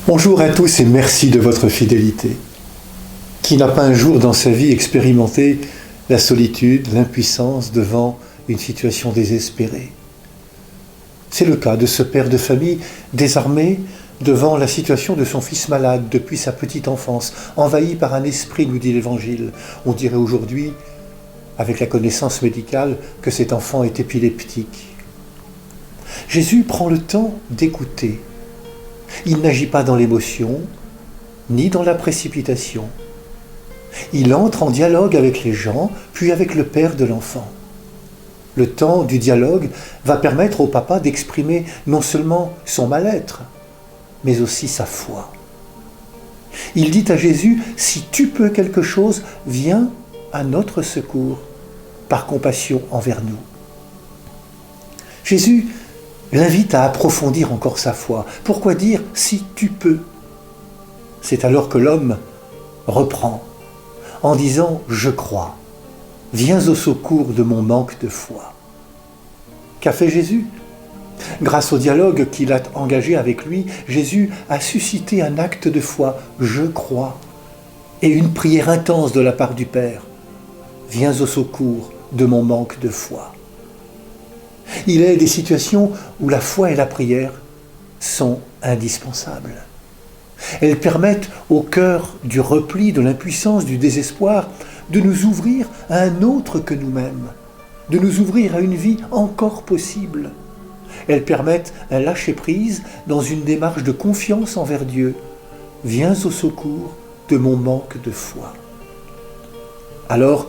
Bonjour à tous et merci de votre fidélité. Qui n'a pas un jour dans sa vie expérimenté la solitude, l'impuissance devant une situation désespérée? C'est le cas de ce père de famille désarmé devant la situation de son fils malade depuis sa petite enfance, envahi par un esprit, nous dit l'Évangile. On dirait aujourd'hui, avec la connaissance médicale, que cet enfant est épileptique. Jésus prend le temps d'écouter. Il n'agit pas dans l'émotion, ni dans la précipitation. Il entre en dialogue avec les gens, puis avec le père de l'enfant. Le temps du dialogue va permettre au papa d'exprimer non seulement son mal-être, mais aussi sa foi. Il dit à Jésus, « Si tu peux quelque chose, viens à notre secours, par compassion envers nous. » Jésus l'invite à approfondir encore sa foi. Pourquoi dire « si tu peux » ? C'est alors que l'homme reprend en disant « je crois, viens au secours de mon manque de foi ». Qu'a fait Jésus ? Grâce au dialogue qu'il a engagé avec lui, Jésus a suscité un acte de foi « je crois » et une prière intense de la part du Père « viens au secours de mon manque de foi ». Il est des situations où la foi et la prière sont indispensables. Elles permettent au cœur du repli, de l'impuissance, du désespoir, de nous ouvrir à un autre que nous-mêmes, de nous ouvrir à une vie encore possible. Elles permettent un lâcher-prise dans une démarche de confiance envers Dieu. Viens au secours de mon manque de foi. Alors,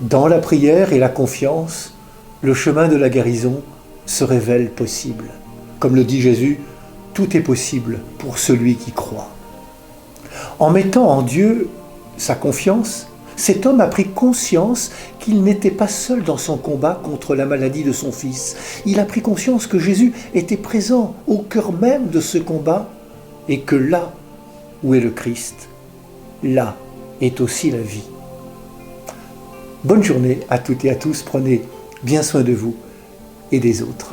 dans la prière et la confiance, le chemin de la guérison se révèle possible. Comme le dit Jésus, tout est possible pour celui qui croit. En mettant en Dieu sa confiance, cet homme a pris conscience qu'il n'était pas seul dans son combat contre la maladie de son fils. Il a pris conscience que Jésus était présent au cœur même de ce combat et que là où est le Christ, là est aussi la vie. Bonne journée à toutes et à tous, prenez bien soin de vous et des autres.